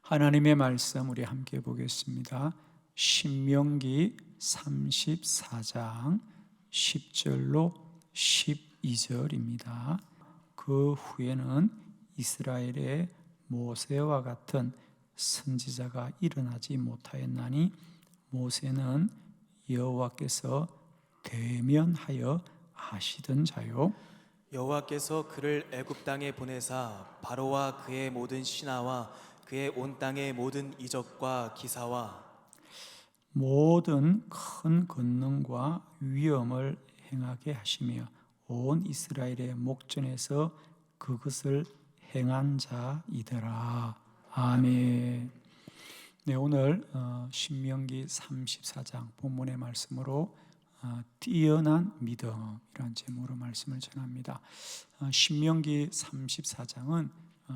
하나님의 말씀 우리 함께 보겠습니다. 신명기 34장 10절로 12절입니다. 그 후에는 이스라엘의 모세와 같은 선지자가 일어나지 못하였나니 모세는 여호와께서 대면하여 하시던 자요, 여호와께서 그를 애굽 땅에 보내사 바로와 그의 모든 신하와 그의 온 땅의 모든 이적과 기사와 모든 큰 권능과 위엄을 행하게 하시며 온 이스라엘의 목전에서 그것을 행한 자이더라. 아멘. 네, 오늘 신명기 34장 본문의 말씀으로 뛰어난 믿음이라는 제목으로 말씀을 전합니다. 신명기 34장은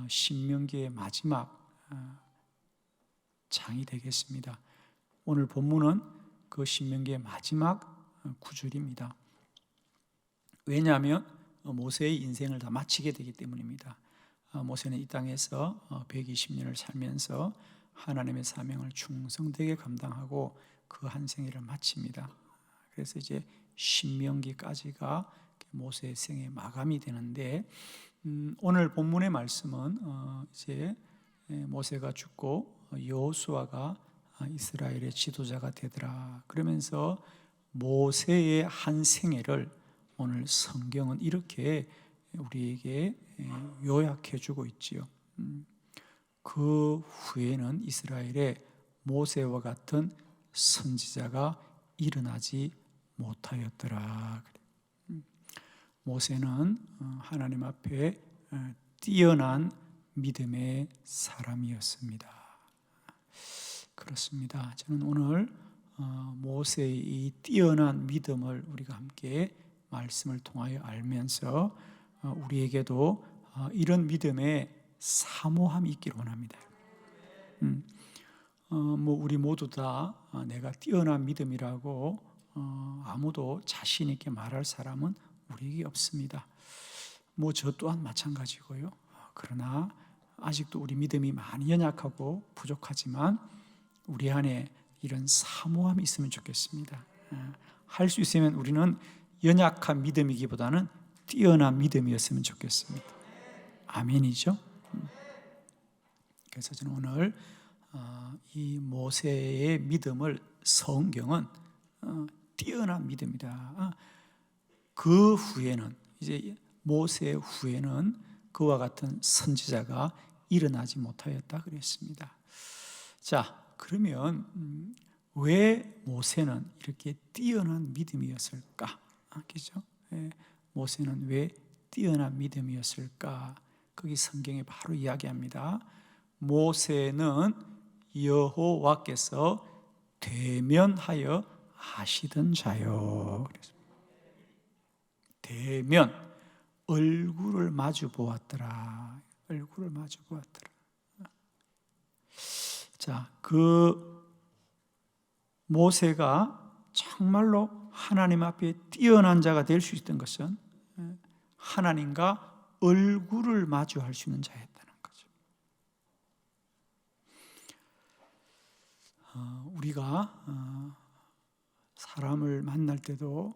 신명기의 마지막 장이 되겠습니다. 오늘 본문은 그 신명기의 마지막 구절입니다. 왜냐하면 모세의 인생을 다 마치게 되기 때문입니다. 모세는 이 땅에서 120년을 살면서 하나님의 사명을 충성되게 감당하고 그 한 생애를 마칩니다. 그래서 이제 신명기까지가 모세의 생의 마감이 되는데, 오늘 본문의 말씀은 이제 모세가 죽고 여호수아가 이스라엘의 지도자가 되더라. 그러면서 모세의 한 생애를 오늘 성경은 이렇게 우리에게 요약해 주고 있지요. 그 후에는 이스라엘에 모세와 같은 선지자가 일어나지 못하였더라. 모세는 하나님 앞에 뛰어난 믿음의 사람이었습니다. 그렇습니다. 저는 오늘 모세의 이 뛰어난 믿음을 우리가 함께 말씀을 통하여 알면서 우리에게도 이런 믿음의 사모함이 있기를 원합니다. 우리 모두 다 내가 뛰어난 믿음이라고 아무도 자신 있게 말할 사람은 우리에게 없습니다. 저 또한 마찬가지고요. 그러나 아직도 우리 믿음이 많이 연약하고 부족하지만 우리 안에 이런 사모함이 있으면 좋겠습니다. 할 수 있으면 우리는 연약한 믿음이기보다는 뛰어난 믿음이었으면 좋겠습니다. 아멘이죠? 그래서 저는 오늘 이 모세의 믿음을 성경은 뛰어난 믿음이다. 그 후에는 이제 모세 후에는 그와 같은 선지자가 일어나지 못하였다 그랬습니다. 자, 그러면 왜 모세는 이렇게 뛰어난 믿음이었을까? 그죠? 모세는 왜 뛰어난 믿음이었을까? 거기 성경에 바로 이야기합니다. 모세는 여호와께서 대면하여 하시던 자요. 대면, 얼굴을 마주 보았더라. 얼굴을 마주 보았더라. 자, 그 모세가 정말로 하나님 앞에 뛰어난 자가 될 수 있던 것은 하나님과 얼굴을 마주할 수 있는 자였다는 거죠. 우리가 사람을 만날 때도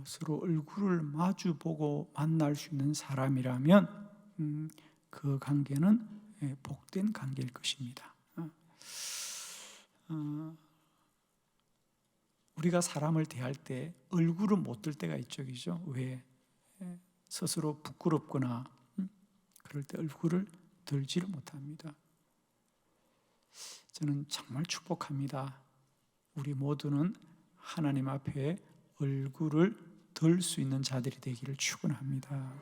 서로 얼굴을 마주보고 만날 수 있는 사람이라면 그 관계는 복된 관계일 것입니다. 우리가 사람을 대할 때 얼굴은 못 들 때가 있죠, 그죠? 왜? 스스로 부끄럽거나 그럴 때 얼굴을 들지를 못합니다. 저는 정말 축복합니다. 우리 모두는 하나님 앞에 얼굴을 들 수 있는 자들이 되기를 축원합니다.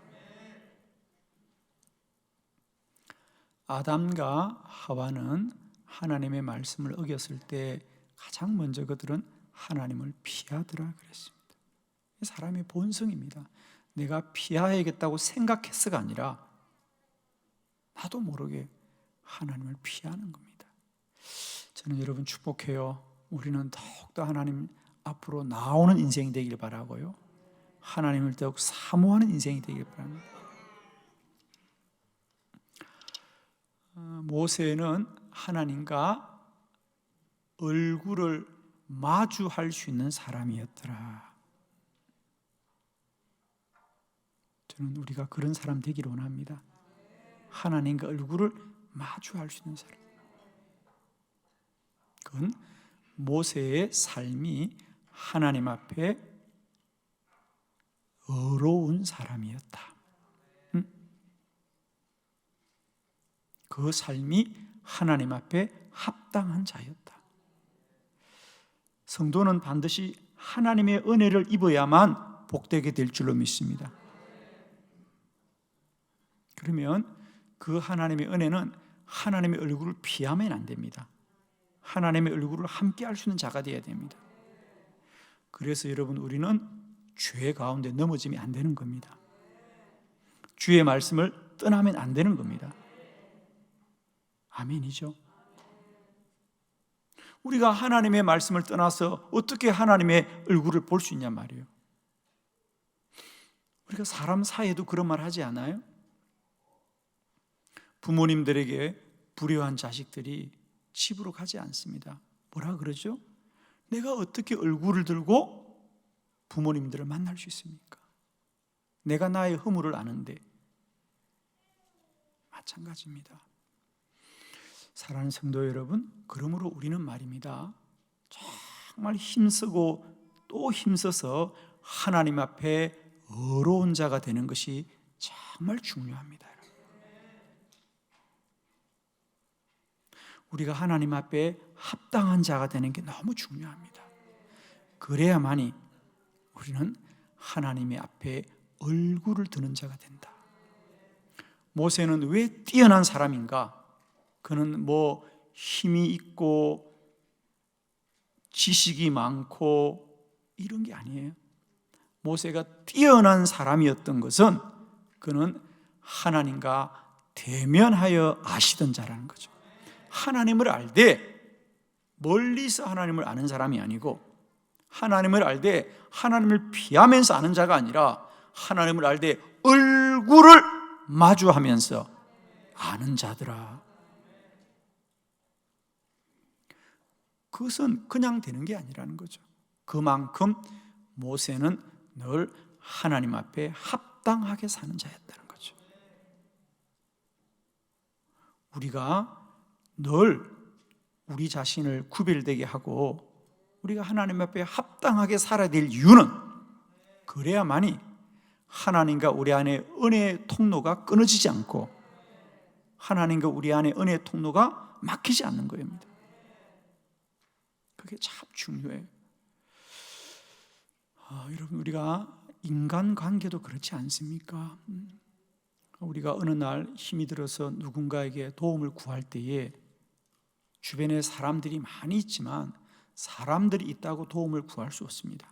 아담과 하와는 하나님의 말씀을 어겼을 때 가장 먼저 그들은 하나님을 피하더라 그랬습니다. 사람의 본성입니다. 내가 피해야겠다고 생각해서가 아니라 나도 모르게 하나님을 피하는 겁니다. 저는 여러분 축복해요. 우리는 더욱더 하나님 앞으로 나오는 인생이 되길 바라고요. 하나님을 더욱 사모하는 인생이 되길 바랍니다. 모세는 하나님과 얼굴을 마주할 수 있는 사람이었더라. 저는 우리가 그런 사람 되기를 원합니다. 하나님과 얼굴을 마주할 수 있는 사람. 그건 모세의 삶이 하나님 앞에 의로운 사람이었다. 그 삶이 하나님 앞에 합당한 자였다. 성도는 반드시 하나님의 은혜를 입어야만 복되게 될 줄로 믿습니다. 그러면 그 하나님의 은혜는 하나님의 얼굴을 피하면 안 됩니다. 하나님의 얼굴을 함께 할 수 있는 자가 되어야 됩니다. 그래서 여러분, 우리는 죄 가운데 넘어지면 안 되는 겁니다. 주의 말씀을 떠나면 안 되는 겁니다. 아멘이죠. 우리가 하나님의 말씀을 떠나서 어떻게 하나님의 얼굴을 볼 수 있냔 말이에요. 우리가 사람 사이에도 그런 말 하지 않아요? 부모님들에게 불효한 자식들이 집으로 가지 않습니다. 뭐라 그러죠? 내가 어떻게 얼굴을 들고 부모님들을 만날 수 있습니까? 내가 나의 허물을 아는데. 마찬가지입니다. 사랑하는 성도 여러분, 그러므로 우리는 말입니다, 정말 힘쓰고 또 힘써서 하나님 앞에 의로운 자가 되는 것이 정말 중요합니다. 우리가 하나님 앞에 합당한 자가 되는 게 너무 중요합니다. 그래야만이 우리는 하나님의 앞에 얼굴을 드는 자가 된다. 모세는 왜 뛰어난 사람인가? 그는 뭐 힘이 있고 지식이 많고 이런 게 아니에요. 모세가 뛰어난 사람이었던 것은 그는 하나님과 대면하여 아시던 자라는 거죠. 하나님을 알되 멀리서 하나님을 아는 사람이 아니고, 하나님을 알되 하나님을 피하면서 아는 자가 아니라 하나님을 알되 얼굴을 마주하면서 아는 자들아. 그것은 그냥 되는 게 아니라는 거죠. 그만큼 모세는 늘 하나님 앞에 합당하게 사는 자였다는 거죠. 우리가 늘 우리 자신을 구별되게 하고 우리가 하나님 앞에 합당하게 살아야 될 이유는, 그래야만이 하나님과 우리 안에 은혜의 통로가 끊어지지 않고 하나님과 우리 안에 은혜의 통로가 막히지 않는 겁니다. 그게 참 중요해요. 여러분, 우리가 인간관계도 그렇지 않습니까? 우리가 어느 날 힘이 들어서 누군가에게 도움을 구할 때에 주변에 사람들이 많이 있지만 사람들이 있다고 도움을 구할 수 없습니다.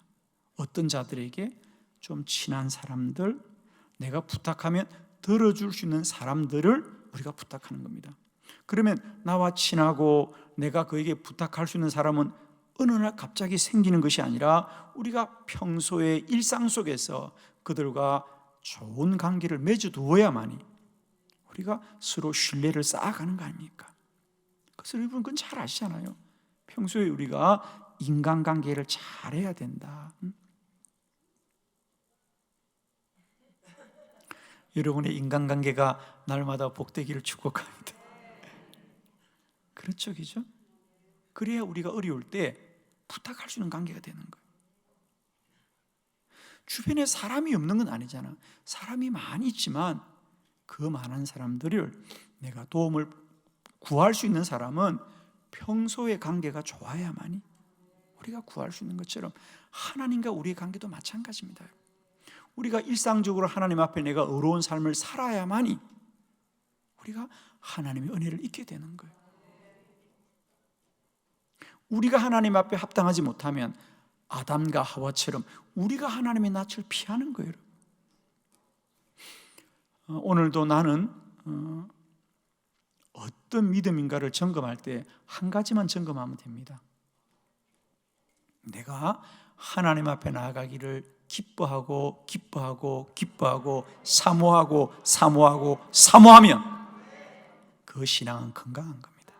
어떤 자들에게 좀 친한 사람들, 내가 부탁하면 들어줄 수 있는 사람들을 우리가 부탁하는 겁니다. 그러면 나와 친하고 내가 그에게 부탁할 수 있는 사람은 어느 날 갑자기 생기는 것이 아니라 우리가 평소에 일상 속에서 그들과 좋은 관계를 맺어두어야만이 우리가 서로 신뢰를 쌓아가는 거 아닙니까? 그래서 여러분, 그건 잘 아시잖아요. 평소에 우리가 인간관계를 잘해야 된다. 여러분의 인간관계가 날마다 복되기를 축복합니다. 그렇죠, 그죠? 그래야 우리가 어려울 때 부탁할 수 있는 관계가 되는 거예요. 주변에 사람이 없는 건 아니잖아. 사람이 많이 있지만 그 많은 사람들을 내가 도움을 구할 수 있는 사람은 평소의 관계가 좋아야만이 우리가 구할 수 있는 것처럼 하나님과 우리의 관계도 마찬가지입니다. 우리가 일상적으로 하나님 앞에 내가 의로운 삶을 살아야만이 우리가 하나님의 은혜를 잊게 되는 거예요. 우리가 하나님 앞에 합당하지 못하면 아담과 하와처럼 우리가 하나님의 낯을 피하는 거예요. 오늘도 나는 어떤 믿음인가를 점검할 때 한 가지만 점검하면 됩니다. 내가 하나님 앞에 나아가기를 기뻐하고 기뻐하고 기뻐하고 사모하고 사모하고 사모하면 그 신앙은 건강한 겁니다.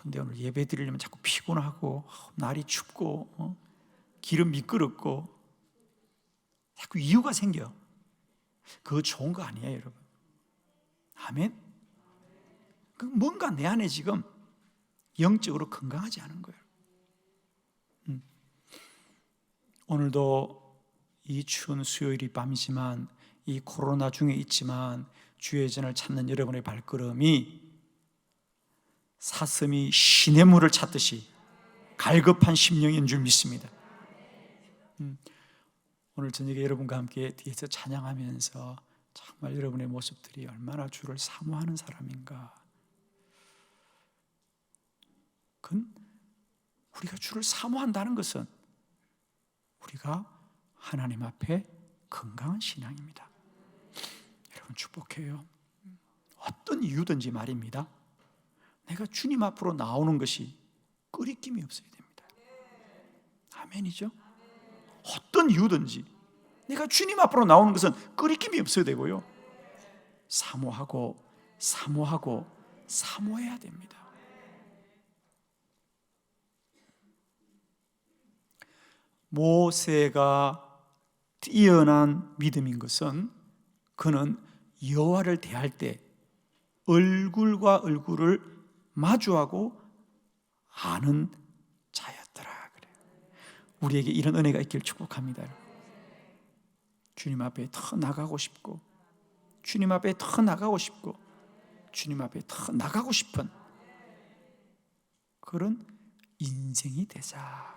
근데 오늘 예배 드리려면 자꾸 피곤하고 날이 춥고 길은 미끄럽고 자꾸 이유가 생겨. 그거 좋은 거 아니에요, 여러분. 아멘. 뭔가 내 안에 지금 영적으로 건강하지 않은 거예요. 오늘도 이 추운 수요일이 밤이지만, 이 코로나 중에 있지만 주의 전을 찾는 여러분의 발걸음이 사슴이 시냇물을 찾듯이 갈급한 심령인 줄 믿습니다. 오늘 저녁에 여러분과 함께 뒤에서 찬양하면서 정말 여러분의 모습들이 얼마나 주를 사모하는 사람인가. 우리가 주를 사모한다는 것은 우리가 하나님 앞에 건강한 신앙입니다. 여러분 축복해요. 어떤 이유든지 말입니다. 내가 주님 앞으로 나오는 것이 끄리낌이 없어야 됩니다. 아멘이죠? 어떤 이유든지 내가 주님 앞으로 나오는 것은 끄리낌이 없어야 되고요, 사모하고 사모하고 사모해야 됩니다. 모세가 뛰어난 믿음인 것은 그는 여호와를 대할 때 얼굴과 얼굴을 마주하고 아는 자였더라 그래요. 우리에게 이런 은혜가 있길 축복합니다. 주님 앞에 더 나가고 싶고, 주님 앞에 더 나가고 싶고, 주님 앞에 더 나가고 싶은 그런 인생이 되자.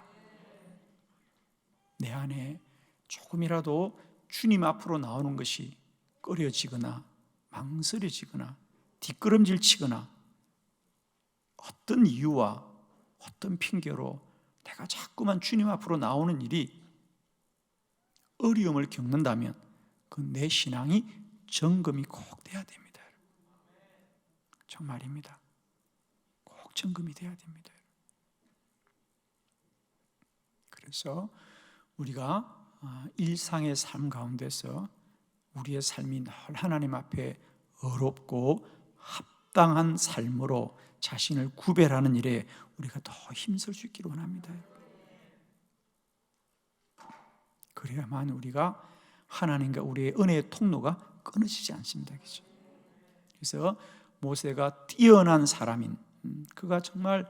내 안에 조금이라도 주님 앞으로 나오는 것이 꺼려지거나 망설여지거나 뒷걸음질 치거나 어떤 이유와 어떤 핑계로 내가 자꾸만 주님 앞으로 나오는 일이 어려움을 겪는다면 그 내 신앙이 점검이 꼭 돼야 됩니다. 정말입니다. 꼭 점검이 돼야 됩니다. 그래서 우리가 일상의 삶 가운데서 우리의 삶이 늘 하나님 앞에 어렵고 합당한 삶으로 자신을 구별하는 일에 우리가 더 힘쓸 수 있기를 원합니다. 그래야만 우리가 하나님과 우리의 은혜의 통로가 끊어지지 않습니다. 그래서 모세가 뛰어난 사람인, 그가 정말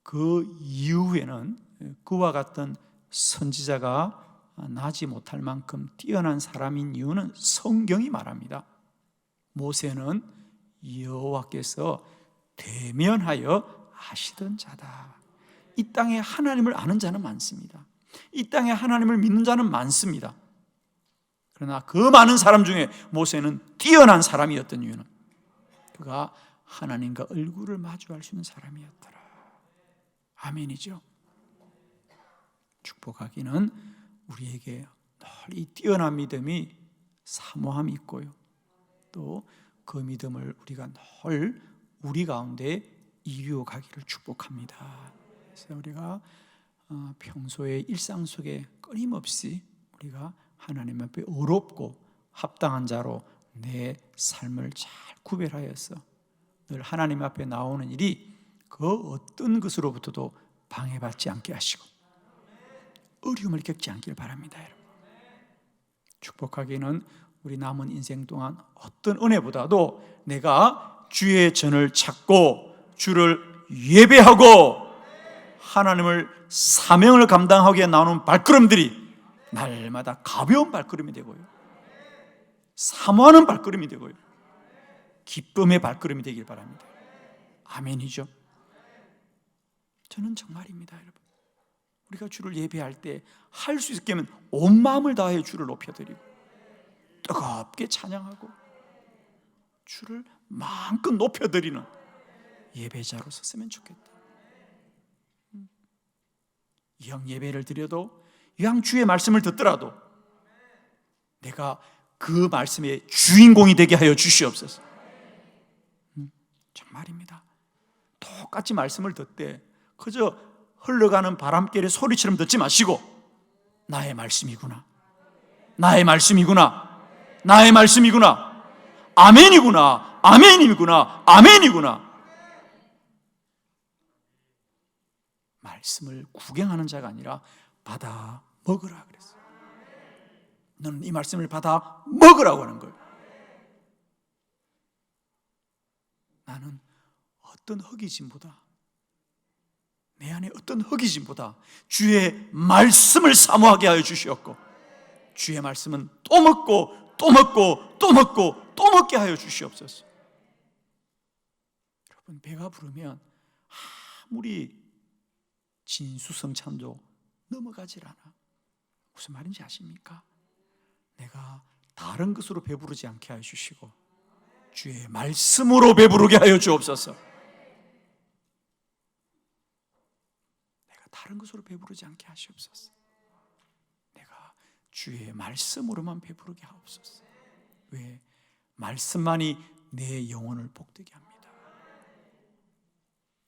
그 이후에는 그와 같은 선지자가 나지 못할 만큼 뛰어난 사람인 이유는 성경이 말합니다. 모세는 여호와께서 대면하여 아시던 자다. 이 땅에 하나님을 아는 자는 많습니다. 이 땅에 하나님을 믿는 자는 많습니다. 그러나 그 많은 사람 중에 모세는 뛰어난 사람이었던 이유는 그가 하나님과 얼굴을 마주할 수 있는 사람이었더라. 아멘이죠. 축복하기는 우리에게 늘 이 뛰어난 믿음이 사모함이 있고요, 또 그 믿음을 우리가 늘 우리 가운데 이루어가기를 축복합니다. 그래서 우리가 평소에 일상 속에 끊임없이 우리가 하나님 앞에 의롭고 합당한 자로 내 삶을 잘 구별하여서 늘 하나님 앞에 나오는 일이 그 어떤 것으로부터도 방해받지 않게 하시고 어려움을 겪지 않길 바랍니다. 여러분. 축복하기는 우리 남은 인생 동안 어떤 은혜보다도 내가 주의 전을 찾고 주를 예배하고 하나님을 사명을 감당하기에 나오는 발걸음들이 날마다 가벼운 발걸음이 되고요, 사모하는 발걸음이 되고요, 기쁨의 발걸음이 되길 바랍니다. 아멘이죠. 저는 정말입니다. 여러분, 우리가 주를 예배할 때 할 수 있게면 온 마음을 다해 주를 높여드리고 뜨겁게 찬양하고 주를 마음껏 높여드리는 예배자로 섰으면 좋겠다. 이왕 예배를 드려도, 이왕 주의 말씀을 듣더라도 내가 그 말씀의 주인공이 되게 하여 주시옵소서. 정말입니다. 똑같이 말씀을 듣되 그저 흘러가는 바람결의 소리처럼 듣지 마시고 나의 말씀이구나, 나의 말씀이구나, 나의 말씀이구나, 아멘이구나, 아멘이구나, 아멘이구나, 말씀을 구경하는 자가 아니라 받아 먹으라 그랬어요. 너는 이 말씀을 받아 먹으라고 하는 거예요. 나는 어떤 허기짐보다, 내 안에 어떤 허기짐보다 주의 말씀을 사모하게 하여 주시옵고, 주의 말씀은 또 먹고 또 먹고 또 먹고 또 먹게 하여 주시옵소서. 여러분, 배가 부르면 아무리 진수성찬도 넘어가질 않아. 무슨 말인지 아십니까? 내가 다른 것으로 배부르지 않게 하여 주시고 주의 말씀으로 배부르게 하여 주옵소서. 내가 다른 것으로 배부르지 않게 하시옵소서. 내가 주의 말씀으로만 배부르게 하옵소서. 왜? 말씀만이 내 영혼을 복되게 합니다.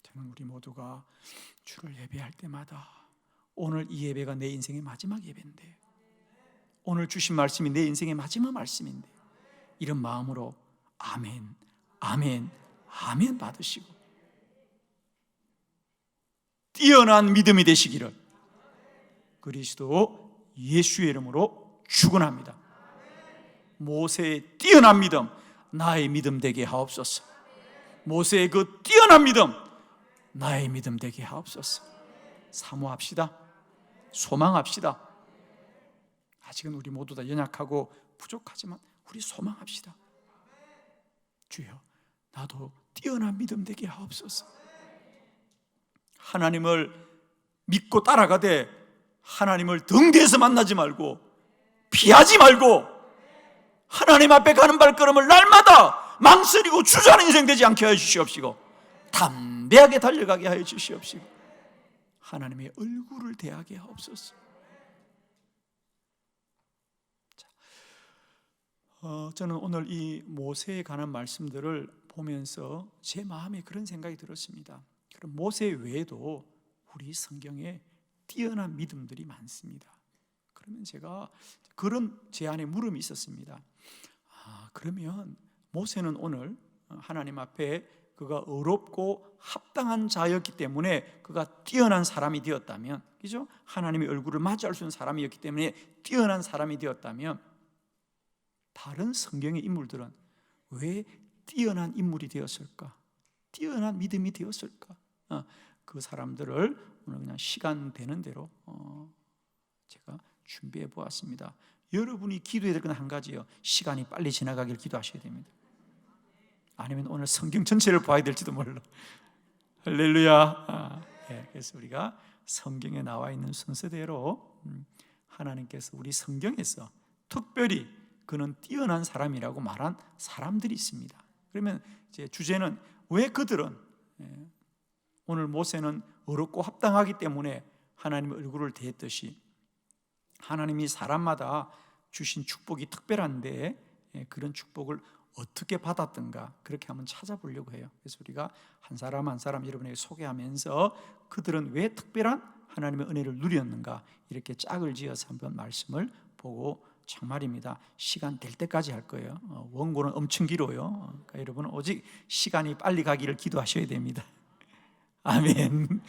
저는 우리 모두가 주를 예배할 때마다 오늘 이 예배가 내 인생의 마지막 예배인데, 오늘 주신 말씀이 내 인생의 마지막 말씀인데, 이런 마음으로 아멘, 아멘, 아멘 받으시고 뛰어난 믿음이 되시기를 그리스도 예수의 이름으로 축원합니다. 모세의 뛰어난 믿음 나의 믿음 되게 하옵소서. 모세의 그 뛰어난 믿음 나의 믿음 되게 하옵소서. 사모합시다. 소망합시다. 아직은 우리 모두 다 연약하고 부족하지만 우리 소망합시다. 주여, 나도 뛰어난 믿음 되게 하옵소서. 하나님을 믿고 따라가되 하나님을 등 뒤에서 만나지 말고 피하지 말고 하나님 앞에 가는 발걸음을 날마다 망설이고 주저하는 인생 되지 않게 하여 주시옵시고 담대하게 달려가게 하여 주시옵시고 하나님의 얼굴을 대하게 하옵소서. 저는 오늘 이 모세에 관한 말씀들을 보면서 제 마음에 그런 생각이 들었습니다. 그럼 모세 외에도 우리 성경에 뛰어난 믿음들이 많습니다. 그러면 제가 그런 제 안에 물음이 있었습니다. 그러면 모세는 오늘 하나님 앞에 그가 의롭고 합당한 자였기 때문에 그가 뛰어난 사람이 되었다면, 그죠? 하나님의 얼굴을 마주할 수 있는 사람이었기 때문에 뛰어난 사람이 되었다면, 다른 성경의 인물들은 왜 뛰어난 인물이 되었을까? 뛰어난 믿음이 되었을까? 그 사람들을 오늘 그냥 시간 되는 대로 제가 준비해 보았습니다. 여러분이 기도해야 될 건 한 가지요. 시간이 빨리 지나가길 기도하셔야 됩니다. 아니면 오늘 성경 전체를 봐야 될지도 몰라. 할렐루야. 그래서 우리가 성경에 나와 있는 순서대로 하나님께서 우리 성경에서 특별히 그는 뛰어난 사람이라고 말한 사람들이 있습니다. 그러면 이제 주제는 왜 그들은, 오늘 모세는 의롭고 합당하기 때문에 하나님의 얼굴을 대했듯이 하나님이 사람마다 주신 축복이 특별한데 그런 축복을 어떻게 받았던가, 그렇게 한번 찾아보려고 해요. 그래서 우리가 한 사람 한 사람 여러분에게 소개하면서 그들은 왜 특별한 하나님의 은혜를 누렸는가, 이렇게 짝을 지어서 한번 말씀을 보고, 정말입니다, 시간 될 때까지 할 거예요. 원고는 엄청 길어요. 그러니까 여러분은 오직 시간이 빨리 가기를 기도하셔야 됩니다. 아멘.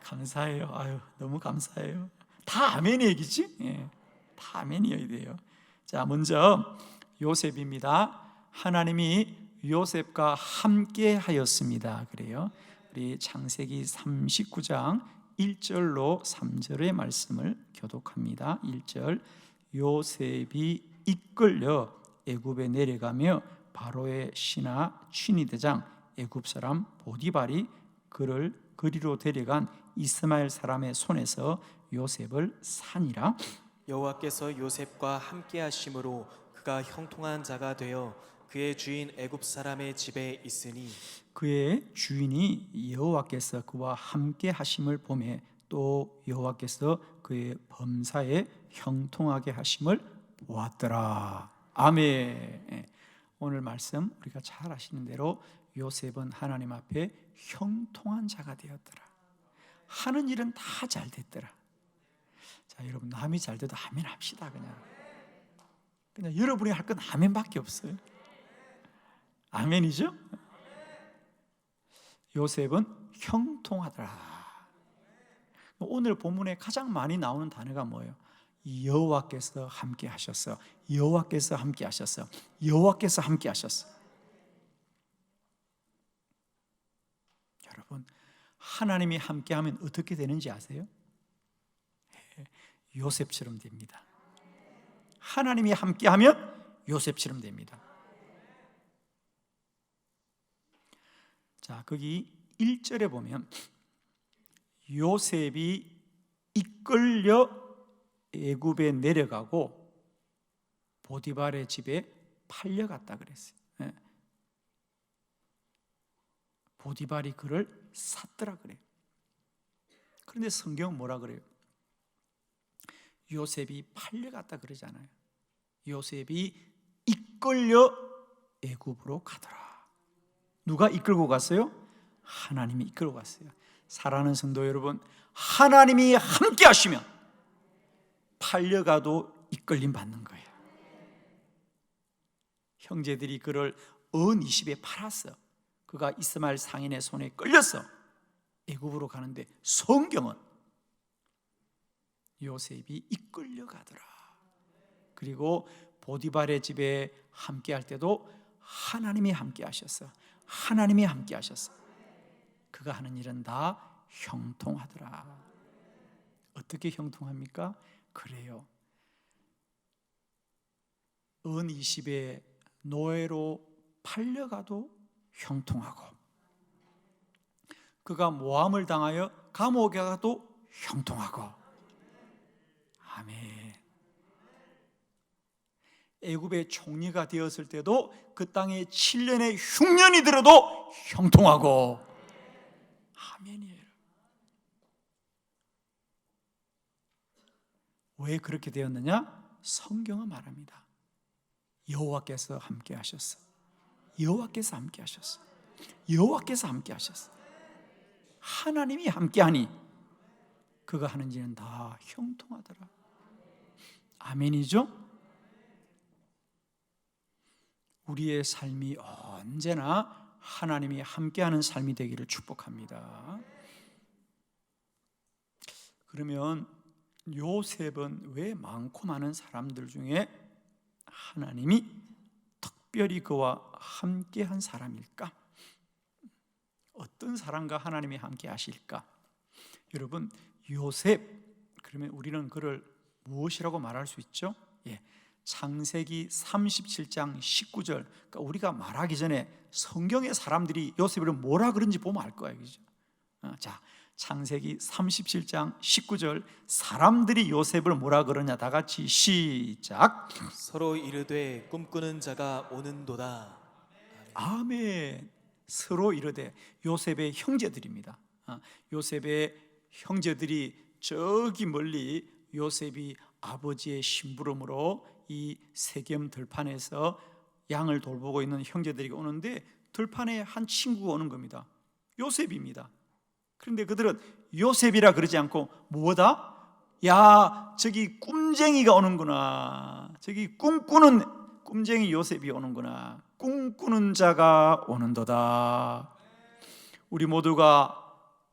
감사해요. 아유, 너무 감사해요. 다 아멘 얘기지? 다 아멘이어야 돼요. 자, 먼저 요셉입니다. 하나님이 요셉과 함께 하였습니다. 그래요. 우리 창세기 39장 1절로 3절의 말씀을 교독합니다. 1절, 요셉이 이끌려 애굽에 내려가며 바로의 신하 취니대장 애굽 사람 보디발이 그를 그리로 데려간 이스마엘 사람의 손에서 요셉을 산이라. 여호와께서 요셉과 함께 하심으로 그가 형통한 자가 되어 그의 주인 애굽 사람의 집에 있으니, 그의 주인이 여호와께서 그와 함께 하심을 보매 또 여호와께서 그의 범사에 형통하게 하심을 보았더라. 아멘. 오늘 말씀 우리가 잘 아시는 대로 요셉은 하나님 앞에 형통한 자가 되었더라. 하는 일은 다 잘 됐더라. 자, 여러분, 남이 잘 돼도 아멘 합시다. 그냥 여러분이 할 건 아멘밖에 없어요. 아멘이죠? 요셉은 형통하더라. 오늘 본문에 가장 많이 나오는 단어가 뭐예요? 여호와께서 함께 하셨어. 여호와께서 함께 하셨어. 여호와께서 함께 하셨어. 여러분, 하나님이 함께하면 어떻게 되는지 아세요? 요셉처럼 됩니다. 하나님이 함께하면 요셉처럼 됩니다. 자, 거기 1절에 보면 요셉이 이끌려 애굽에 내려가고 보디발의 집에 팔려갔다 그랬어요. 보디발이 그를 샀더라 그래요. 그런데 성경은 뭐라 그래요? 요셉이 팔려갔다 그러잖아요. 요셉이 이끌려 애굽으로 가더라. 누가 이끌고 갔어요? 하나님이 이끌고 갔어요. 사랑하는 성도 여러분, 하나님이 함께 하시면 팔려가도 이끌림 받는 거예요. 형제들이 그를 은 20에 팔았어. 그가 이스마엘 상인의 손에 끌렸어. 애굽으로 가는데 성경은 요셉이 이끌려 가더라. 그리고 보디발의 집에 함께 할 때도 하나님이 함께 하셨어. 하나님이 함께 하셨어. 그가 하는 일은 다 형통하더라. 어떻게 형통합니까? 그래요. 은 20에 노예로 팔려가도 형통하고, 그가 모함을 당하여 감옥에 가도 형통하고. 아멘. 애굽의 총리가 되었을 때도 그 땅에 7년의 흉년이 들어도 형통하고. 아멘이에요. 왜 그렇게 되었느냐? 성경은 말합니다. 여호와께서 함께 하셨어. 여호와께서 함께 하셨어. 여호와께서 함께 하셨어. 하나님이 함께하니 그가 하는 일은 다 형통하더라. 아멘이죠? 우리의 삶이 언제나 하나님이 함께하는 삶이 되기를 축복합니다. 그러면 요셉은 왜 많고 많은 사람들 중에 하나님이 특별히 그와 함께한 사람일까? 어떤 사람과 하나님이 함께 하실까? 여러분, 요셉, 그러면 우리는 그를 무엇이라고 말할 수 있죠? 창세기 37장 19절. 그러니까 우리가 말하기 전에 성경의 사람들이 요셉을 뭐라 그런지 보면 알 거예요. 그죠? 자, 창세기 37장 19절. 사람들이 요셉을 뭐라 그러냐? 다 같이 시작. 서로 이르되 꿈꾸는 자가 오는도다. 아멘. 서로 이르되, 요셉의 형제들입니다. 요셉의 형제들이 저기 멀리 요셉이 아버지의 심부름으로 이 세겜 들판에서 양을 돌보고 있는 형제들이 오는데 들판에 한 친구가 오는 겁니다. 요셉입니다. 그런데 그들은 요셉이라 그러지 않고 뭐다? 야, 저기 꿈쟁이가 오는구나. 저기 꿈꾸는 꿈쟁이 요셉이 오는구나. 꿈꾸는 자가 오는도다. 우리 모두가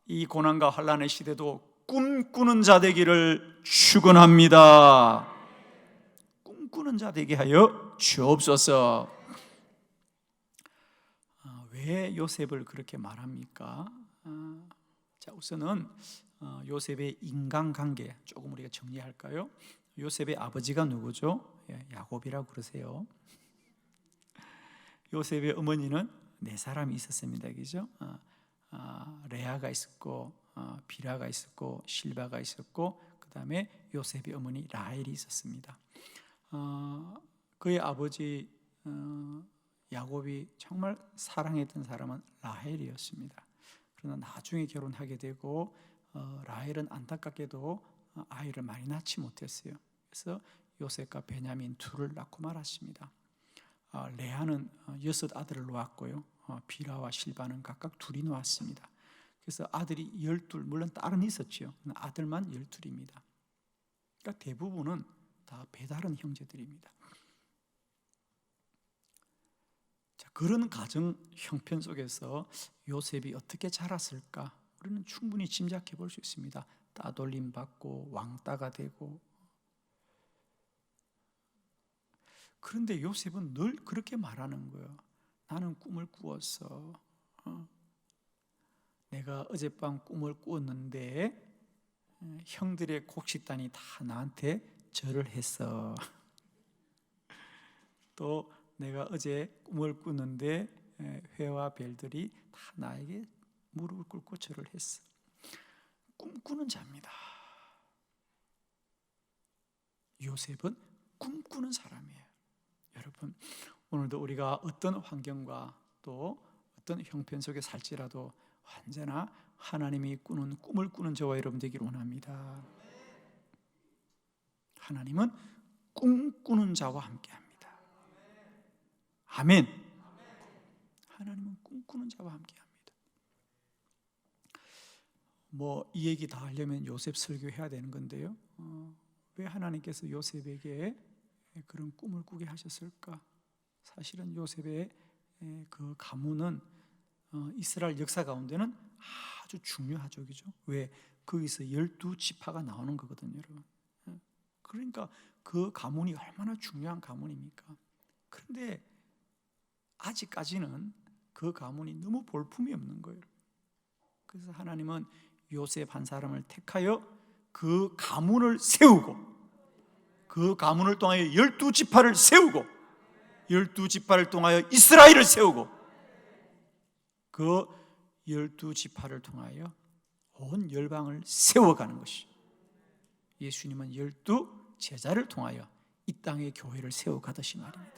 이 고난과 환난의 시대도 꿈꾸는 자 되기를 축원합니다. 꿈꾸는 자 되게 하여 주옵소서. 왜 요셉을 그렇게 말합니까? 자, 우선은 요셉의 인간관계 조금 우리가 정리할까요? 요셉의 아버지가 누구죠? 야곱이라고 그러세요. 요셉의 어머니는 네 사람이 있었습니다. 그죠? 레아가 있었고, 비라가 있었고, 실바가 있었고, 그 다음에 요셉의 어머니 라헬이 있었습니다. 그의 아버지 야곱이 정말 사랑했던 사람은 라헬이었습니다. 그러나 나중에 결혼하게 되고 라헬은 안타깝게도 아이를 많이 낳지 못했어요. 그래서 요셉과 베냐민 둘을 낳고 말았습니다. 레아는 6 아들을 놓았고요. 비라와 실바는 각각 둘이 놓았습니다. 그래서 아들이 12, 물론 딸은 있었죠. 아들만 12입니다. 그러니까 대부분은 다 배다른 형제들입니다. 자, 그런 가정 형편 속에서 요셉이 어떻게 자랐을까? 우리는 충분히 짐작해 볼 수 있습니다. 따돌림 받고 왕따가 되고. 그런데 요셉은 늘 그렇게 말하는 거예요. 나는 꿈을 꾸었어. 내가 어젯밤 꿈을 꾸었는데 형들의 곡식단이 다 나한테 절을 했어. 또 내가 어제 꿈을 꾸는데 회와 별들이 다 나에게 무릎을 꿇고 절을 했어. 꿈꾸는 자입니다. 요셉은 꿈꾸는 사람이에요. 여러분, 오늘도 우리가 어떤 환경과 또 어떤 형편 속에 살지라도 언제나 하나님이 꾸는 꿈을 꾸는 저와 여러분 되기를 원합니다. 하나님은 꿈꾸는 자와 함께합니다. 아멘. 하나님은 꿈꾸는 자와 함께합니다. 이 얘기 다 하려면 요셉 설교해야 되는 건데요. 왜 하나님께서 요셉에게 그런 꿈을 꾸게 하셨을까? 사실은 요셉의 그 가문은 이스라엘 역사 가운데는 아주 중요하죠, 그죠? 왜? 거기서 12지파가 나오는 거거든요, 여러분. 그러니까 그 가문이 얼마나 중요한 가문입니까? 그런데 아직까지는 그 가문이 너무 볼품이 없는 거예요. 그래서 하나님은 요셉 한 사람을 택하여 그 가문을 세우고, 그 가문을 통하여 12지파를 세우고, 12지파를 통하여 이스라엘을 세우고, 그 12지파를 통하여 온 열방을 세워가는 것이, 예수님은 12제자를 통하여 이 땅의 교회를 세워가듯이 말입니다.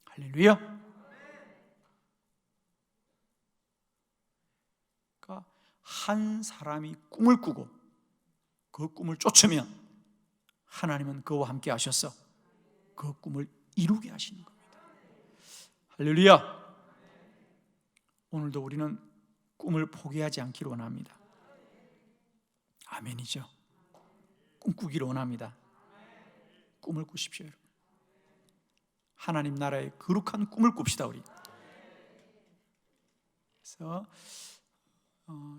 할렐루야. 그러니까 한 사람이 꿈을 꾸고 그 꿈을 쫓으면 하나님은 그와 함께 하셔서 그 꿈을 이루게 하시는 겁니다. 할렐루야. 오늘도 우리는 꿈을 포기하지 않기를 원합니다. 아멘이죠. 꿈꾸기를 원합니다. 꿈을 꾸십시오, 여러분. 하나님 나라의 거룩한 꿈을 꿉시다, 우리. 그래서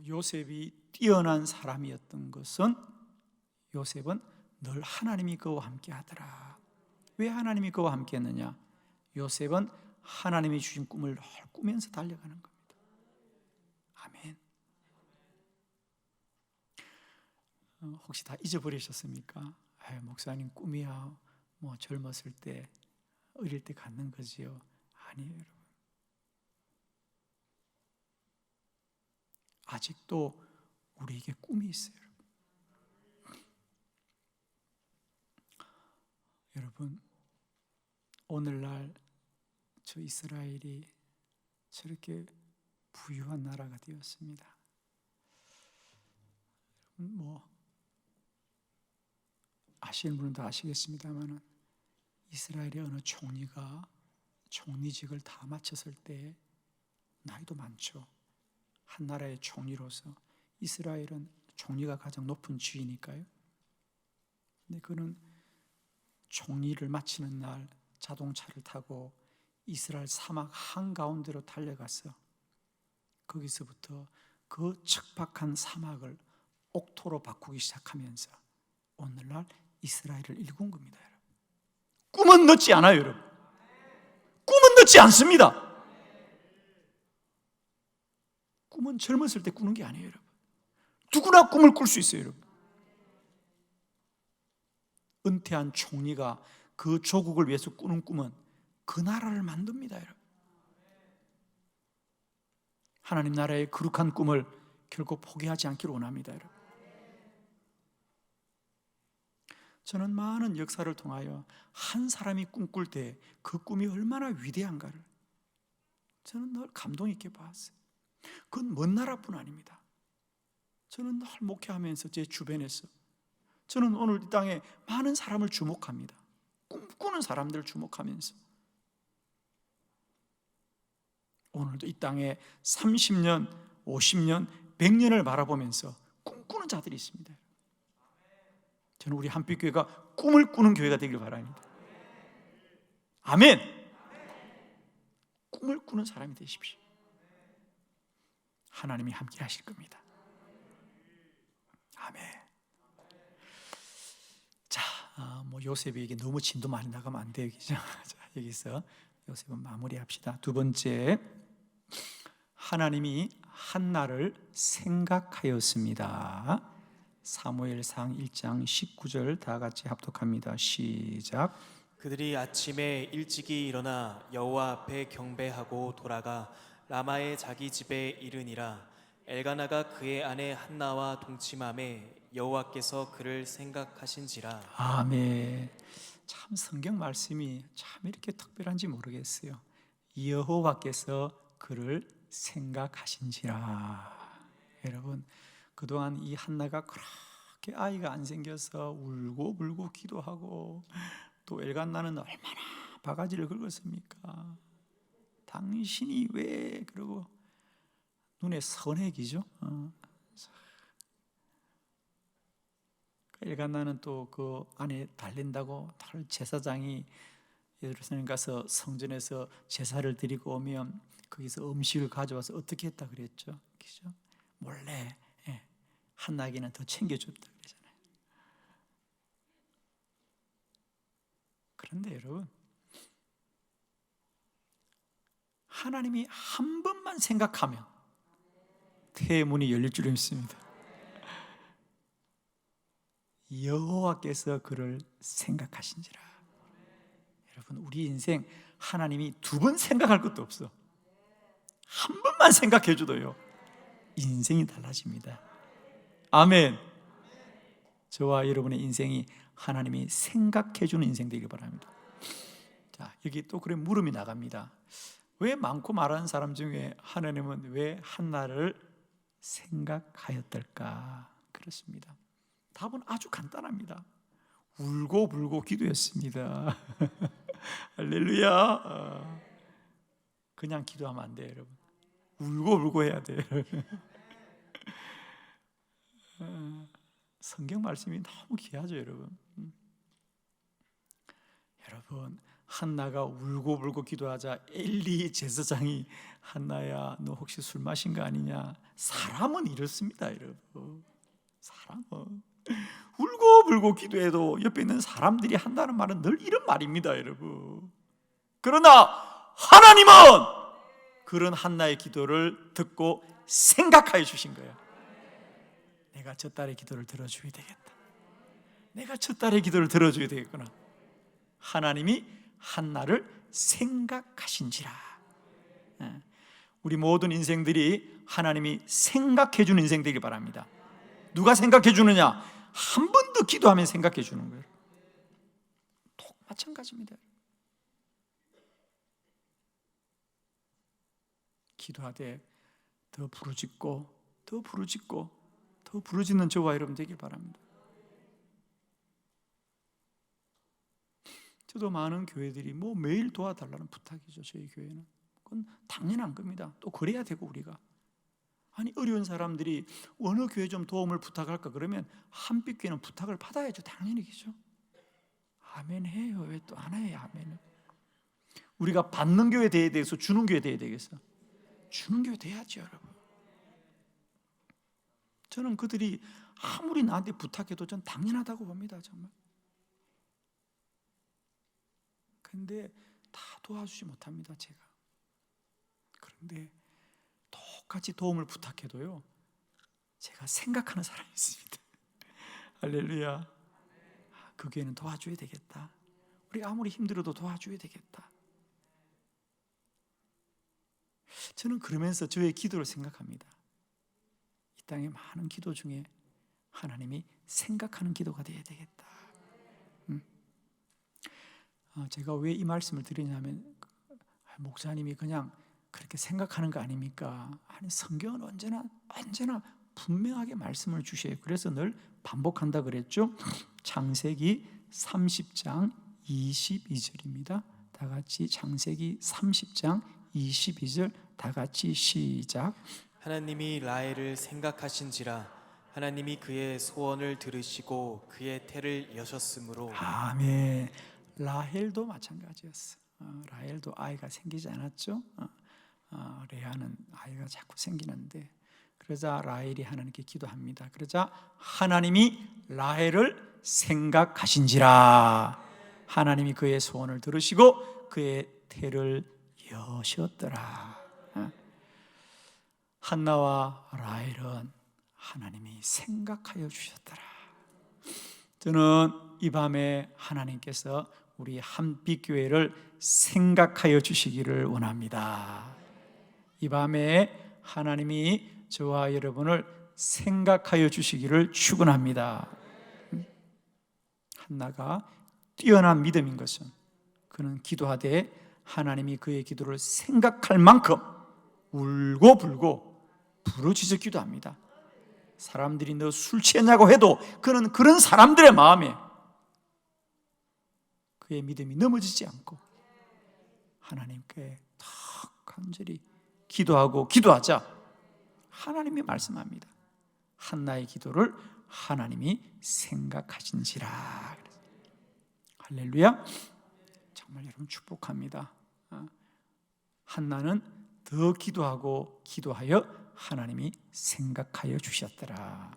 요셉이 뛰어난 사람이었던 것은, 요셉은 늘 하나님이 그와 함께 하더라. 왜 하나님이 그와 함께 했느냐? 요셉은 하나님이 주신 꿈을 늘 꾸면서 달려가는 겁니다. 아멘. 혹시 다 잊어버리셨습니까? 목사님 꿈이야 젊었을 때, 어릴 때 갖는 거지요. 아니에요, 여러분. 아직도 우리에게 꿈이 있어요, 여러분. 여러분, 오늘날 저 이스라엘이 저렇게 부유한 나라가 되었습니다. 아시는 분은 아시겠습니다만, 이스라엘의 어느 총리가 총리직을 다 마쳤을 때 나이도 많죠. 한 나라의 총리로서, 이스라엘은 총리가 가장 높은 지위니까요. 근데 그는 총리를 마치는 날 자동차를 타고 이스라엘 사막 한가운데로 달려가서 거기서부터 그 척박한 사막을 옥토로 바꾸기 시작하면서 오늘날 이스라엘을 일군 겁니다, 여러분. 꿈은 늦지 않아요, 여러분. 꿈은 늦지 않습니다. 꿈은 젊었을 때 꾸는 게 아니에요, 여러분. 누구나 꿈을 꿀 수 있어요, 여러분. 은퇴한 총리가 그 조국을 위해서 꾸는 꿈은 그 나라를 만듭니다, 여러분. 하나님 나라의 거룩한 꿈을 결코 포기하지 않기를 원합니다, 여러분. 저는 많은 역사를 통하여 한 사람이 꿈꿀 때 그 꿈이 얼마나 위대한가를 저는 늘 감동 있게 봤어요. 그건 먼 나라뿐 아닙니다. 저는 늘 목회하면서 제 주변에서, 저는 오늘 이 땅에 많은 사람을 주목합니다. 꿈꾸는 사람들을 주목하면서 오늘도 이 땅에 30년, 50년, 100년을 바라보면서 꿈꾸는 자들이 있습니다. 저는 우리 한빛교회가 꿈을 꾸는 교회가 되길 바랍니다. 아멘. 꿈을 꾸는 사람이 되십시오. 하나님이 함께 하실 겁니다. 아멘. 요셉에게 너무 진도 많이 나가면 안 돼요. 그죠? 자, 여기서 요셉은 마무리합시다. 두 번째, 하나님이 한나를 생각하였습니다. 사무엘상 1장 19절 다 같이 합독합니다. 시작. 그들이 아침에 일찍이 일어나 여호와 앞에 경배하고 돌아가 라마의 자기 집에 이르니라. 엘가나가 그의 아내 한나와 동침함에 여호와께서 그를 생각하신지라. 아멘. 참 성경 말씀이 참 이렇게 특별한지 모르겠어요. 여호와께서 그를 생각하신지라. 여러분, 그동안 이 한나가 그렇게 아이가 안 생겨서 울고 불고 기도하고, 또 엘간나는 얼마나 바가지를 긁었습니까? 당신이 왜, 그러고 눈에 선해기죠. 엘간나는 또 그 안에 달린다고 다른 제사장이 예루살렘 가서 성전에서 제사를 드리고 오면 거기서 음식을 가져와서 어떻게 했다 그랬죠? 그죠? 몰래 한나에게는 더 챙겨줬다 그러잖아요. 그런데 여러분, 하나님이 한 번만 생각하면 태문이 열릴 줄 믿습니다. 여호와께서 그를 생각하신지라. 여러분, 우리 인생 하나님이 두 번 생각할 것도 없어. 한 번만 생각해 줘도요, 인생이 달라집니다. 아멘. 저와 여러분의 인생이 하나님이 생각해 주는 인생 되길 바랍니다. 자, 여기 또 그래 물음이 나갑니다. 왜 많고 말하는 사람 중에 하나님은 왜 한나를 생각하였을까? 그렇습니다. 답은 아주 간단합니다. 울고 불고 기도했습니다. 할렐루야. 그냥 기도하면 안 돼요, 여러분. 울고 불고 해야 돼요. 성경 말씀이 너무 귀하죠, 여러분. 여러분, 한나가 울고 불고 기도하자 엘리 제사장이 한나야, 너 혹시 술 마신 거 아니냐? 사람은 이렇습니다, 여러분. 사람은 울고 불고 기도해도 옆에 있는 사람들이 한다는 말은 늘 이런 말입니다, 여러분. 그러나 하나님은 그런 한나의 기도를 듣고 생각하여 주신 거예요. 내가 저 딸의 기도를 들어줘야 되겠다. 내가 저 딸의 기도를 들어줘야 되겠구나. 하나님이 한나를 생각하신지라. 우리 모든 인생들이 하나님이 생각해 주는 인생 되길 바랍니다. 누가 생각해 주느냐? 한 번 더 기도하면 생각해 주는 거예요. 또 마찬가지입니다. 기도하되 더 부르짖고 더 부르짖고 더 부르짖는 저와 여러분 되길 바랍니다. 저도 많은 교회들이 뭐 매일 도와달라는 부탁이죠. 저희 교회는 그건 당연한 겁니다. 또 그래야 되고 우리가 아니 어려운 사람들이 어느 교회 좀 도움을 부탁할까 그러면 한빛교회는 부탁을 받아야죠. 당연히 그죠. 아멘 해요. 왜 또 안 해요? 아멘. 우리가 받는 교회 돼야 되겠어? 주는 교회 돼야 되겠어? 주는 교회 돼야죠, 여러분. 저는 그들이 아무리 나한테 부탁해도 전 당연하다고 봅니다, 정말. 근데 다 도와주지 못합니다, 제가. 그런데 똑같이 도움을 부탁해도요, 제가 생각하는 사람이 있습니다. 할렐루야. 그 교회는 도와줘야 되겠다. 우리가 아무리 힘들어도 도와줘야 되겠다. 저는 그러면서 저의 기도를 생각합니다. 이 땅의 많은 기도 중에 하나님이 생각하는 기도가 되어야 되겠다. 제가 왜 이 말씀을 드리냐면, 목사님이 그냥 그렇게 생각하는 거 아닙니까? 아니, 성경은 언제나 분명하게 말씀을 주셔요. 그래서 늘 반복한다 그랬죠. 창세기 30장 22절입니다. 다 같이 창세기 30장 22절 다 같이 시작. 하나님이 라헬을 생각하신지라. 하나님이 그의 소원을 들으시고 그의 태를 여셨으므로. 아멘. 라헬도 마찬가지였어. 라헬도 아이가 생기지 않았죠. 레아는 아이가 자꾸 생기는데, 그러자 라헬이 하나님께 기도합니다. 그러자 하나님이 라헬을 생각하신지라. 하나님이 그의 소원을 들으시고 그의 태를 여셨더라. 한나와 라헬은 하나님이 생각하여 주셨더라. 저는 이 밤에 하나님께서 우리 한빛교회를 생각하여 주시기를 원합니다. 이 밤에 하나님이 저와 여러분을 생각하여 주시기를 축원합니다. 한나가 뛰어난 믿음인 것은 그는 기도하되 하나님이 그의 기도를 생각할 만큼 울고 불고 부르짖어 기도합니다. 사람들이 너 술 취했냐고 해도 그는 그런 사람들의 마음에 그의 믿음이 넘어지지 않고 하나님께 탁 간절히 기도하고 기도하자 하나님이 말씀합니다. 한나의 기도를 하나님이 생각하신지라. 할렐루야. 정말 여러분 축복합니다. 한나는 더 기도하고 기도하여 하나님이 생각하여 주셨더라.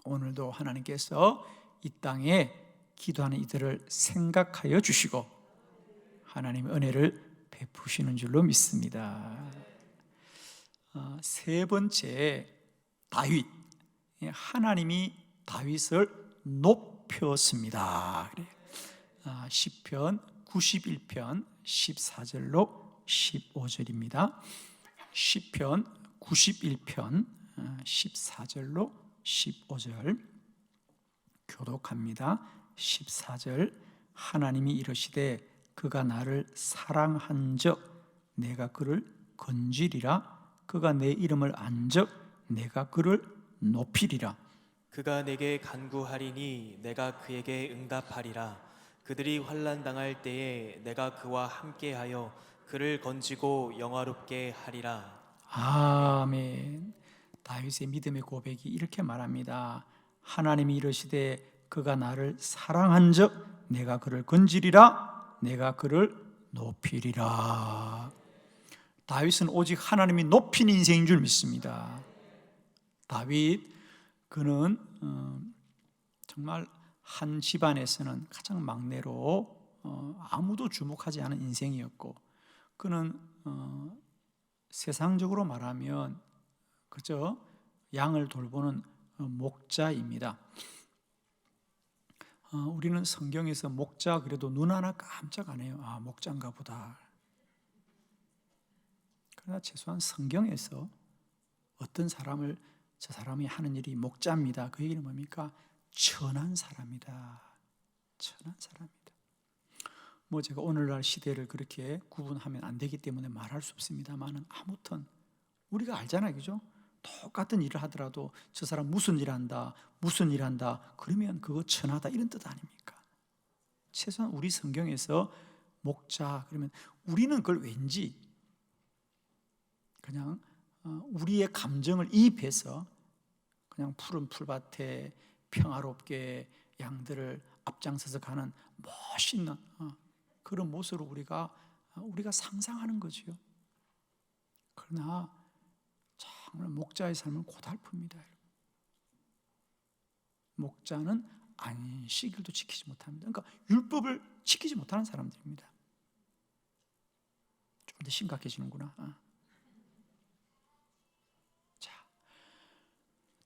오늘도 하나님께서 이 땅에 기도하는 이들을 생각하여 주시고 하나님의 은혜를 베푸시는 줄로 믿습니다. 세 번째, 다윗. 하나님이 다윗을 높였습니다. 시편 91편 14절로 15절입니다. 시편 91편 14절로 15절 교독합니다. 14절 하나님이 이르시되 그가 나를 사랑한즉 내가 그를 건지리라. 그가 내 이름을 안즉 내가 그를 높이리라. 그가 내게 간구하리니 내가 그에게 응답하리라. 그들이 환난 당할 때에 내가 그와 함께하여 그를 건지고 영화롭게 하리라. 아멘. 다윗의 믿음의 고백이 이렇게 말합니다. 하나님이 이르시되 그가 나를 사랑한즉 내가 그를 건지리라. 내가 그를 높이리라. 다윗은 오직 하나님이 높인 인생인 줄 믿습니다. 다윗 그는 정말 한 집안에서는 가장 막내로 아무도 주목하지 않은 인생이었고 그는 세상적으로 말하면 그저 양을 돌보는 목자입니다. 우리는 성경에서 목자 그래도 눈 하나 깜짝 안 해요. 아, 목자인가 보다. 그러나 최소한 성경에서 어떤 사람을 저 사람이 하는 일이 목자입니다. 그 얘기는 뭡니까? 천한 사람이다. 천한 사람이다. 뭐 제가 오늘날 시대를 그렇게 구분하면 안 되기 때문에 말할 수 없습니다만은 아무튼 우리가 알잖아요, 그죠? 똑같은 일을 하더라도 저 사람 무슨 일 한다, 무슨 일 한다, 그러면 그거 천하다 이런 뜻 아닙니까? 최소한 우리 성경에서 목자 그러면 우리는 그걸 왠지 그냥 우리의 감정을 이입해서 그냥 푸른 풀밭에 평화롭게 양들을 앞장서서 가는 멋있는 그런 모습으로 우리가 상상하는 거지요. 그러나 정말 목자의 삶은 고달픕니다. 목자는 안식일도 지키지 못합니다. 그러니까 율법을 지키지 못하는 사람들입니다. 좀 더 심각해지는구나. 자,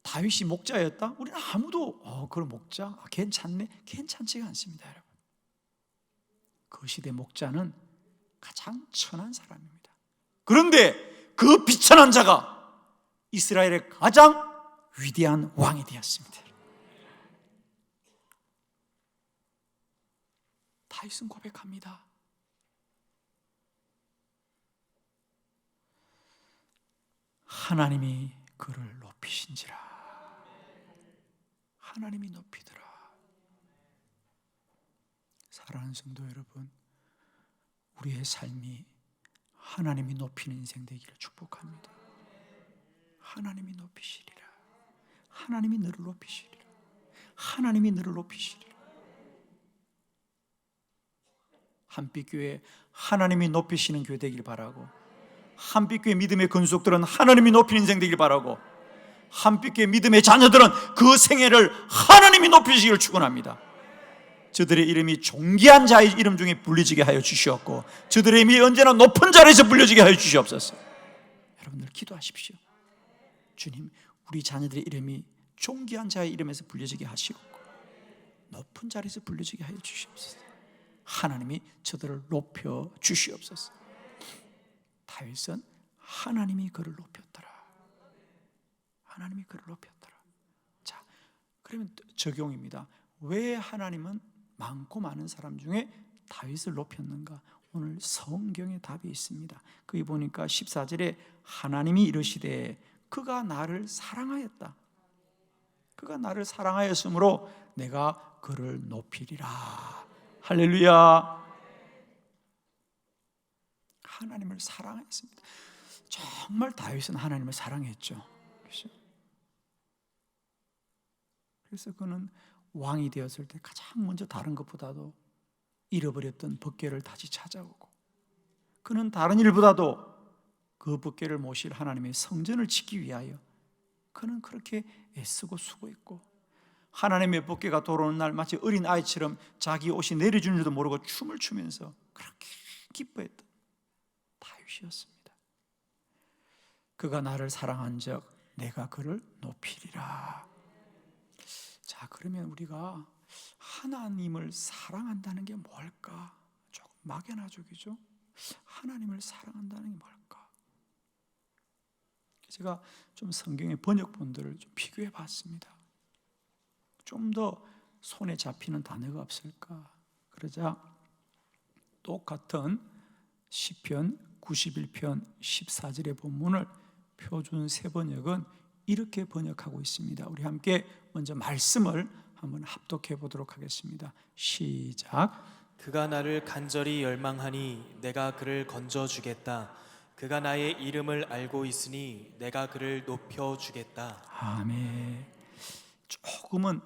다윗이 목자였다? 우리는 아무도 그런 목자 괜찮네? 괜찮지가 않습니다, 여러분. 그 시대 목자는 가장 천한 사람입니다. 그런데 그 비천한 자가 이스라엘의 가장 위대한 왕이 되었습니다. 다윗은 고백합니다. 하나님이 그를 높이신지라. 하나님이 높이더라. 사랑하는 성도 여러분, 우리의 삶이 하나님이 높이는 인생 되기를 축복합니다. 하나님이 높이시리라. 하나님이 너를 높이시리라. 하나님이 너를 높이시리라. 한빛교회 하나님이 높이시는 교회 되길 바라고, 한빛교회 믿음의 근속들은 하나님이 높이는 인생 되길 바라고, 한빛교회 믿음의 자녀들은 그 생애를 하나님이 높이시기를 축원합니다. 저들의 이름이 존귀한 자의 이름 중에 불리지게 하여 주시옵고 저들의 이름이 언제나 높은 자리에서 불려지게 하여 주시옵소서. 여러분들 기도하십시오. 주님, 우리 자녀들의 이름이 존귀한 자의 이름에서 불려지게 하시옵고 높은 자리에서 불려지게 하여 주시옵소서. 하나님이 저들을 높여 주시옵소서. 다윗은 하나님이 그를 높였더라. 하나님이 그를 높였더라. 자, 그러면 적용입니다. 왜 하나님은 많고 많은 사람 중에 다윗을 높였는가? 오늘 성경에 답이 있습니다. 거기 보니까 14절에 하나님이 이르시되 그가 나를 사랑하였다. 그가 나를 사랑하였으므로 내가 그를 높이리라. 할렐루야. 하나님을 사랑했습니다. 정말 다윗은 하나님을 사랑했죠. 그래서 그는 왕이 되었을 때 가장 먼저 다른 것보다도 잃어버렸던 법궤를 다시 찾아오고 그는 다른 일보다도 그 법궤를 모실 하나님의 성전을 짓기 위하여 그는 그렇게 애쓰고 수고했고 하나님의 법궤가 돌아오는 날 마치 어린 아이처럼 자기 옷이 내려주는 줄도 모르고 춤을 추면서 그렇게 기뻐했던 다윗이었습니다. 그가 나를 사랑한 적 내가 그를 높이리라. 자, 그러면 우리가 하나님을 사랑한다는 게 뭘까? 조금 막연하죠. 하나님을 사랑한다는 게 뭘까? 제가 좀 성경의 번역본들을 좀 비교해 봤습니다. 좀 더 손에 잡히는 단어가 없을까? 그러자 똑같은 시편 91편 14절의 본문을 표준 세번역은 이렇게 번역하고 있습니다. 우리 함께 먼저 말씀을 한번 합독해 보도록 하겠습니다. 시작. 그가 나를 간절히 열망하니 내가 그를 건져주겠다. 그가 나의 이름을 알고 있으니 내가 그를 높여주겠다. 아멘. 조금은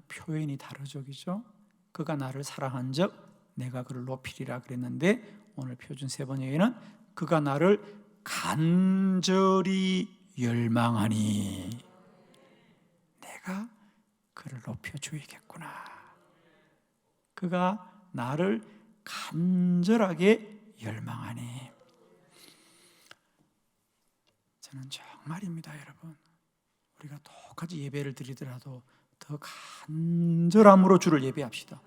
표현이 다르죠, 그죠? 그가 나를 사랑한 적 내가 그를 높이리라 그랬는데 오늘 표준 세번역에는 그가 나를 간절히 열망하니 내가 그를 높여주겠구나. 그가 나를 간절하게 열망하니. 저는 정말입니다, 여러분. 우리가 똑같이 예배를 드리더라도 더 간절함으로 주를 예배합시다.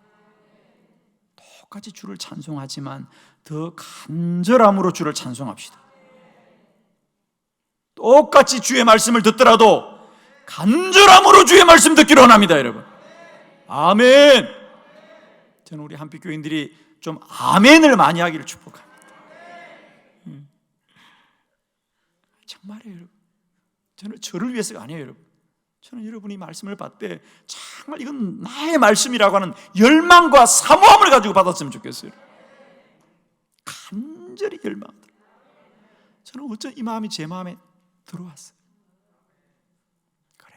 똑같이 주를 찬송하지만 더 간절함으로 주를 찬송합시다. 똑같이 주의 말씀을 듣더라도 간절함으로 주의 말씀 듣기로 원합니다, 여러분. 아멘. 저는 우리 한빛교인들이 좀 아멘을 많이 하기를 축복합니다. 정말이에요, 여러분. 저는 저를 위해서가 아니에요, 여러분. 저는 여러분이 말씀을 받되 정말 이건 나의 말씀이라고 하는 열망과 사모함을 가지고 받았으면 좋겠어요. 간절히 열망하더라. 저는 어쩜 이 마음이 제 마음에 들어왔어요. 그래,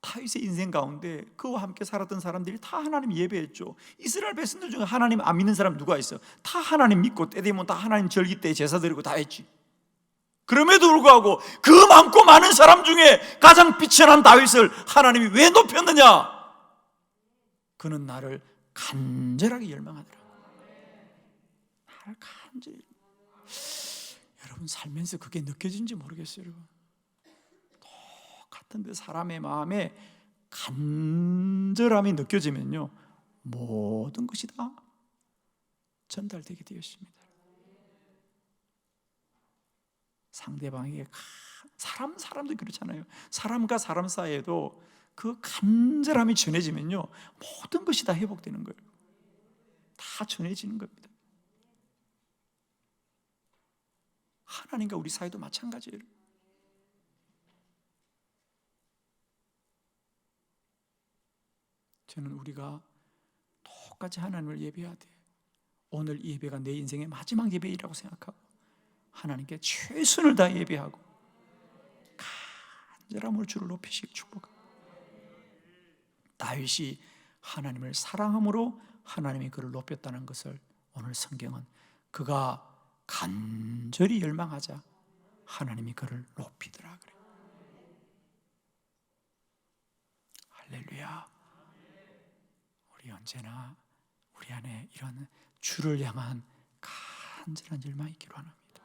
다윗의 인생 가운데 그와 함께 살았던 사람들이 다 하나님 예배했죠. 이스라엘 백성들 중에 하나님 안 믿는 사람 누가 있어? 다 하나님 믿고 때 되면 다 하나님 절기 때 제사 드리고 다 했지. 그럼에도 불구하고 그 많고 많은 사람 중에 가장 비천한 다윗을 하나님이 왜 높였느냐? 그는 나를 간절하게 열망하더라고. 나를 간절히. 여러분 살면서 그게 느껴진지 모르겠어요, 여러분. 똑같은데 사람의 마음에 간절함이 느껴지면요 모든 것이 다 전달되게 되어 있습니다. 상대방에게 사람도 그렇잖아요. 사람과 사람 사이에도 그 간절함이 전해지면요 모든 것이 다 회복되는 거예요. 다 전해지는 겁니다. 하나님과 우리 사이도 마찬가지예요. 저는 우리가 똑같이 하나님을 예배해야 돼. 오늘 이 예배가 내 인생의 마지막 예배이라고 생각하고 하나님께 최선을 다해 예배하고 간절함으로 주를 높이시기 축복합니다. 다윗이 하나님을 사랑함으로 하나님이 그를 높였다는 것을 오늘 성경은 그가 간절히 열망하자 하나님이 그를 높이더라 그래요. 할렐루야. 우리 언제나 우리 안에 이런 주를 향한 간절한 열망이 있기를 원합니다.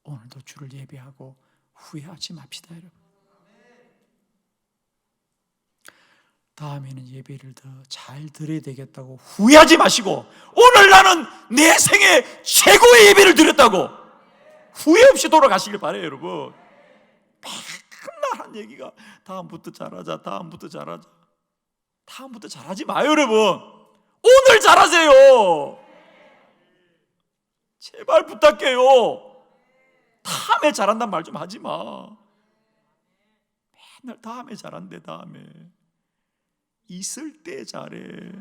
오늘도 주를 예배하고 후회하지 맙시다, 여러분. 다음에는 예배를 더 잘 드려야 되겠다고 후회하지 마시고, 오늘 나는 내 생애 최고의 예배를 드렸다고 후회 없이 돌아가시길 바래요, 여러분. 맨날 한 얘기가 다음부터 잘하자, 다음부터 잘하자. 다음부터 잘하지 마요, 여러분. 오늘 잘하세요. 제발 부탁해요. 다음에 잘한다는 말 좀 하지 마. 맨날 다음에 잘한대. 다음에 있을 때 잘해.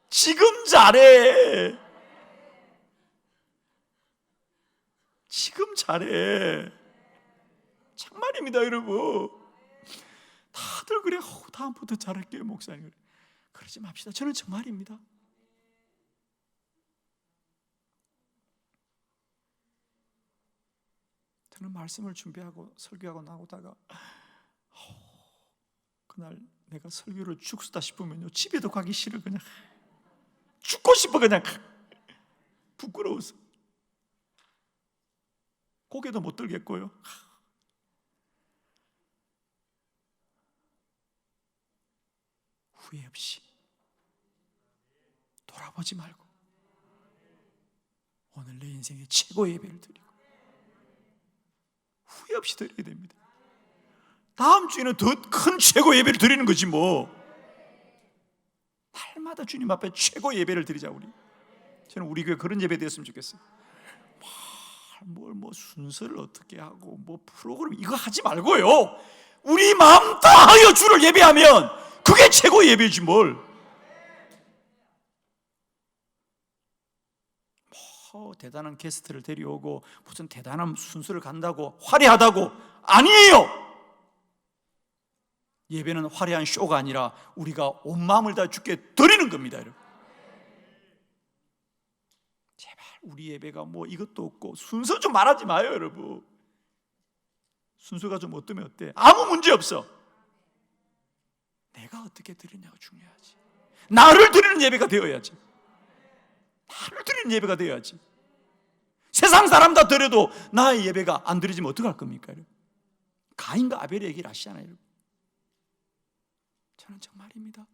지금 잘해. 지금 잘해. 정말입니다, 여러분. 다들 그래. 다음부터 잘할게요, 목사님. 그러지 맙시다. 저는 정말입니다. 저는 말씀을 준비하고 설교하고 나오다가 그날 내가 설교를 죽쓰다 싶으면요, 집에도 가기 싫어. 그냥 죽고 싶어. 그냥 부끄러워서 고개도 못 들겠고요. 후회 없이 돌아보지 말고 오늘 내 인생의 최고의 예배를 드리고 후회 없이 드려야 됩니다. 다음 주에는 더 큰 최고 예배를 드리는 거지 뭐. 날마다 주님 앞에 최고 예배를 드리자. 우리 저는 우리 교회 그런 예배 되었으면 좋겠어요. 뭐 순서를 어떻게 하고 뭐 프로그램 이거 하지 말고요, 우리 마음 다하여 주를 예배하면 그게 최고 예배지 뭘. 뭐 대단한 게스트를 데려오고 무슨 대단한 순서를 간다고 화려하다고 아니에요. 예배는 화려한 쇼가 아니라 우리가 온 마음을 다 주께 드리는 겁니다, 여러분. 제발 우리 예배가 뭐 이것도 없고 순서 좀 말하지 마요, 여러분. 순서가 좀 어떠면 어때? 아무 문제 없어. 내가 어떻게 드리냐가 중요하지. 나를 드리는 예배가 되어야지. 나를 드리는 예배가 되어야지. 세상 사람 다 드려도 나의 예배가 안 드려지면 어떡할 겁니까, 여러분? 가인과 아벨의 얘기를 아시잖아요, 여러분. 저는 정말입니다.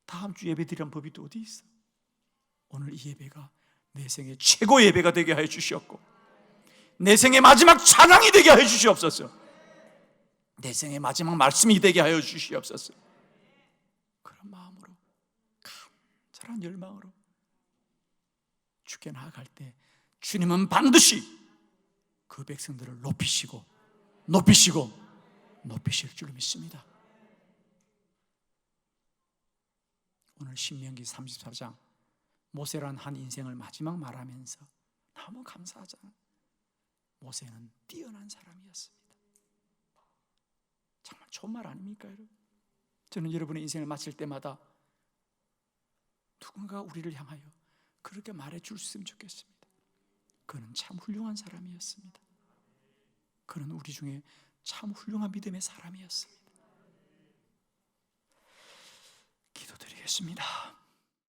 다음 주 예배 드리는 법이 또 어디 있어? 오늘 이 예배가 내 생의 최고 예배가 되게 하여 주시옵고, 내 생의 마지막 찬양이 되게 하여 주시옵소서. 내 생의 마지막 말씀이 되게 하여 주시옵소서. 그런 마음으로, 간절한 열망으로 주께 나아갈 때 주님은 반드시 그 백성들을 높이시고 높이실 줄 믿습니다. 오늘 신명기 34장 모세란 한 인생을 마지막 말하면서 너무 감사하잖아요. 모세는 뛰어난 사람이었습니다. 정말 좋은 말 아닙니까, 여러분? 저는 여러분의 인생을 마칠 때마다 누군가 우리를 향하여 그렇게 말해줄 수 있으면 좋겠습니다. 그는 참 훌륭한 사람이었습니다. 그는 우리 중에 참 훌륭한 믿음의 사람이었습니다. 기도드리겠습니다.